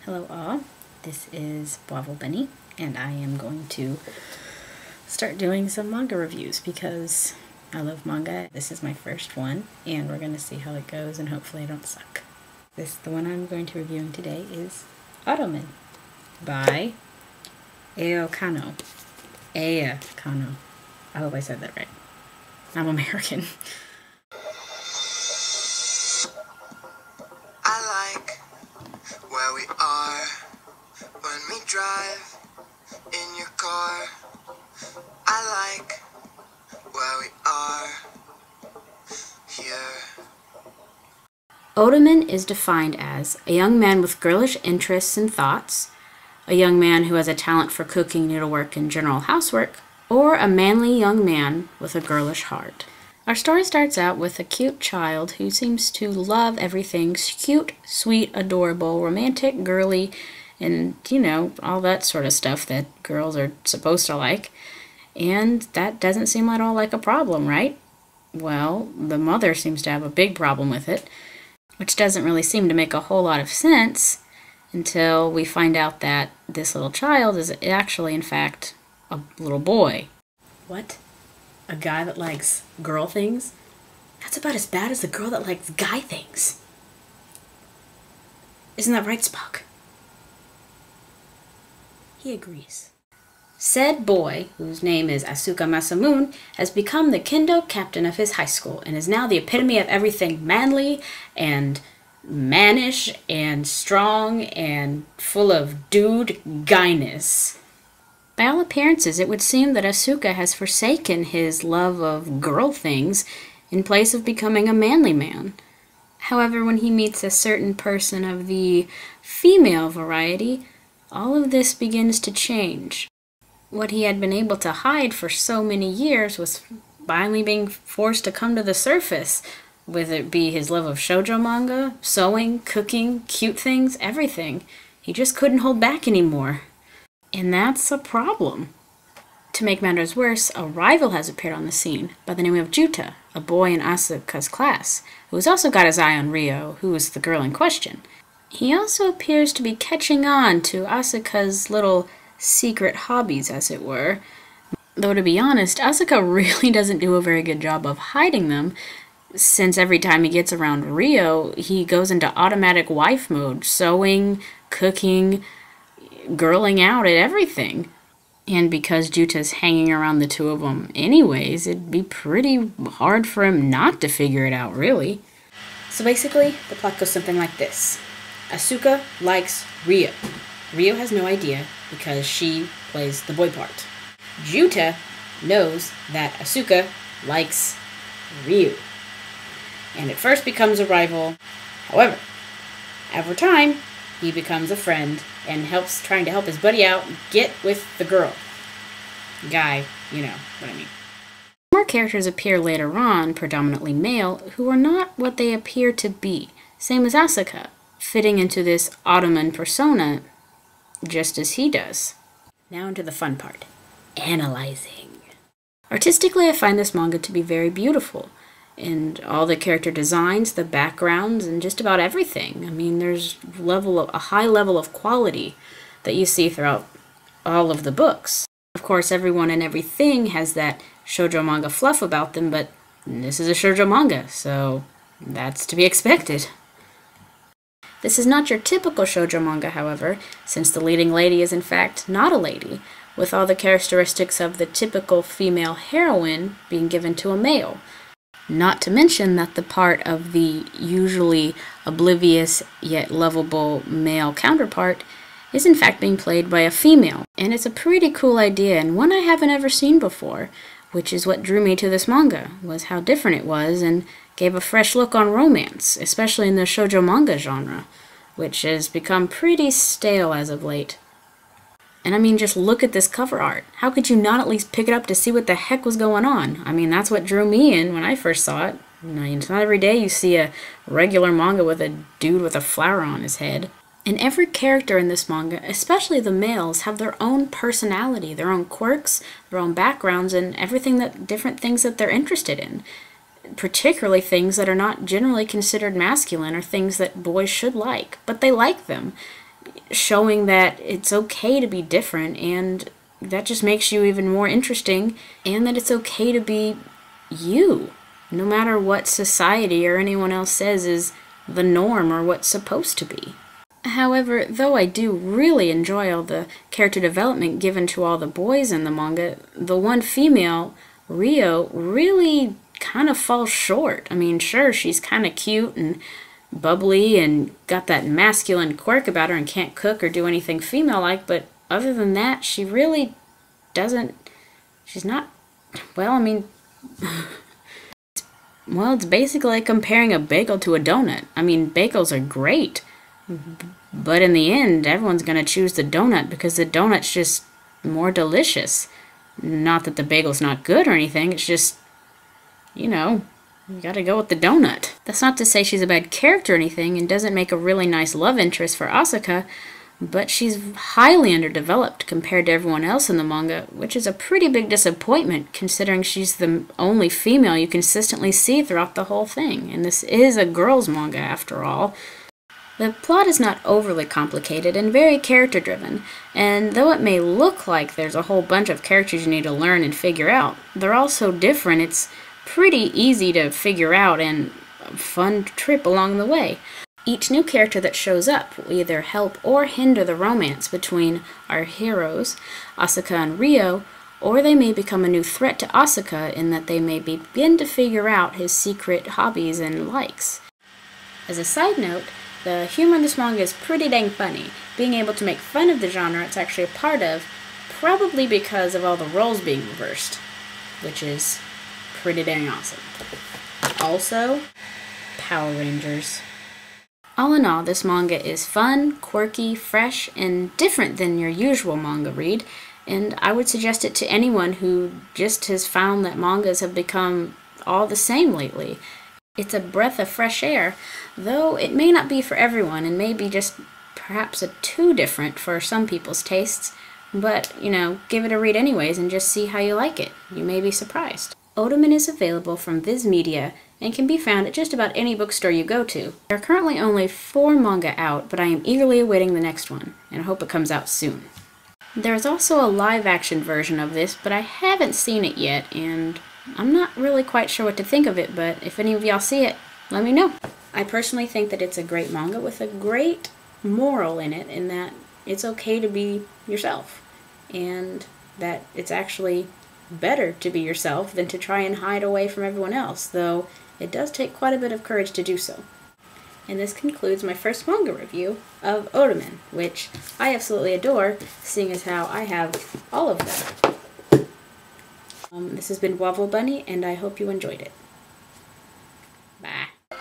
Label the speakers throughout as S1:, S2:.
S1: Hello all, this is Bravo Benny, and I am going to start doing some manga reviews because I love manga. This is my first one, and we're going to see how it goes, and hopefully I don't suck. The one I'm going to be reviewing today is Otomen by Ao Kano. Aya Kano. I hope I said that right. I'm American.
S2: I like where we are when we drive in your car. I like where we are here.
S1: Otomen is defined as a young man with girlish interests and thoughts, a young man who has a talent for cooking, needlework, and general housework, or a manly young man with a girlish heart. Our story starts out with a cute child who seems to love everything cute, sweet, adorable, romantic, girly, and, you know, all that sort of stuff that girls are supposed to like. And that doesn't seem at all like a problem, right? Well, the mother seems to have a big problem with it, which doesn't really seem to make a whole lot of sense until we find out that this little child is actually, in fact, a little boy. What? A guy that likes girl things? That's about as bad as the girl that likes guy things. Isn't that right, Spock? He agrees. Said boy, whose name is Asuka Masamune, has become the kendo captain of his high school and is now the epitome of everything manly and mannish and strong and full of dude guyness. By all appearances, it would seem that Asuka has forsaken his love of girl things in place of becoming a manly man. However, when he meets a certain person of the female variety, all of this begins to change. What he had been able to hide for so many years was finally being forced to come to the surface, whether it be his love of shoujo manga, sewing, cooking, cute things, everything. He just couldn't hold back anymore. And that's a problem. To make matters worse, a rival has appeared on the scene by the name of Juta, a boy in Asuka's class, who has also got his eye on Ryo, who is the girl in question. He also appears to be catching on to Asuka's little secret hobbies, as it were. Though to be honest, Asuka really doesn't do a very good job of hiding them, since every time he gets around Ryo, he goes into automatic wife mode, sewing, cooking, girling out at everything. And because Juta's hanging around the two of them anyways, it'd be pretty hard for him not to figure it out, really. So basically, the plot goes something like this. Asuka likes Ryo. Ryo has no idea because she plays the boy part. Juta knows that Asuka likes Ryo, and at first becomes a rival. However, over time, he becomes a friend and trying to help his buddy out get with the girl. Guy, you know what I mean. More characters appear later on, predominantly male, who are not what they appear to be. Same as Asuka, fitting into this Otomen persona just as he does. Now into the fun part. Analyzing. Artistically, I find this manga to be very beautiful. And all the character designs, the backgrounds, and just about everything. I mean, there's a high level of quality that you see throughout all of the books. Of course, everyone and everything has that shoujo manga fluff about them, but this is a shoujo manga, so that's to be expected. This is not your typical shoujo manga, however, since the leading lady is in fact not a lady, with all the characteristics of the typical female heroine being given to a male. Not to mention that the part of the usually oblivious yet lovable male counterpart is in fact being played by a female. And it's a pretty cool idea, and one I haven't ever seen before, which is what drew me to this manga, was how different it was and gave a fresh look on romance, especially in the shoujo manga genre, which has become pretty stale as of late. And I mean, just look at this cover art. How could you not at least pick it up to see what the heck was going on? I mean, that's what drew me in when I first saw it. I mean, it's not every day you see a regular manga with a dude with a flower on his head. And every character in this manga, especially the males, have their own personality, their own quirks, their own backgrounds, and different things that they're interested in. Particularly things that are not generally considered masculine or things that boys should like, but they like them. showing that it's okay to be different, and that just makes you even more interesting, and that it's okay to be you, no matter what society or anyone else says is the norm or what's supposed to be. However, though I do really enjoy all the character development given to all the boys in the manga, the one female, Rio, really kind of falls short. I mean, sure, she's kind of cute and bubbly and got that masculine quirk about her and can't cook or do anything female-like, but other than that, she really doesn't, she's not, well, I mean, well, it's basically like comparing a bagel to a donut. I mean, bagels are great, but in the end, everyone's going to choose the donut because the donut's just more delicious. Not that the bagel's not good or anything, it's just, you know, you gotta go with the donut. That's not to say she's a bad character or anything and doesn't make a really nice love interest for Asuka, but she's highly underdeveloped compared to everyone else in the manga, which is a pretty big disappointment considering she's the only female you consistently see throughout the whole thing, and this is a girls' manga after all. The plot is not overly complicated and very character-driven, and though it may look like there's a whole bunch of characters you need to learn and figure out, they're all so different it's pretty easy to figure out and a fun trip along the way. Each new character that shows up will either help or hinder the romance between our heroes, Asuka and Rio, or they may become a new threat to Asuka in that they may begin to figure out his secret hobbies and likes. As a side note, the humor in this manga is pretty dang funny, being able to make fun of the genre it's actually a part of, probably because of all the roles being reversed, which is pretty dang awesome. Also, Power Rangers. All in all, this manga is fun, quirky, fresh, and different than your usual manga read, and I would suggest it to anyone who just has found that mangas have become all the same lately. It's a breath of fresh air, though it may not be for everyone and may be just perhaps too different for some people's tastes, but, you know, give it a read anyways and just see how you like it. You may be surprised. Otomen is available from Viz Media and can be found at just about any bookstore you go to. There are currently only 4 manga out, but I am eagerly awaiting the next one, and I hope it comes out soon. There is also a live-action version of this, but I haven't seen it yet, and I'm not really quite sure what to think of it, but if any of y'all see it, let me know. I personally think that it's a great manga with a great moral in it, in that it's okay to be yourself, and that it's actually better to be yourself than to try and hide away from everyone else, though it does take quite a bit of courage to do so. And this concludes my first manga review of Otomen, which I absolutely adore, seeing as how I have all of them. This has been Waffle Bunny, and I hope you enjoyed it. Bye.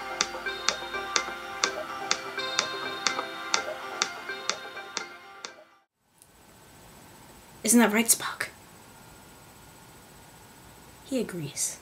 S1: Isn't that right, Spock? He agrees.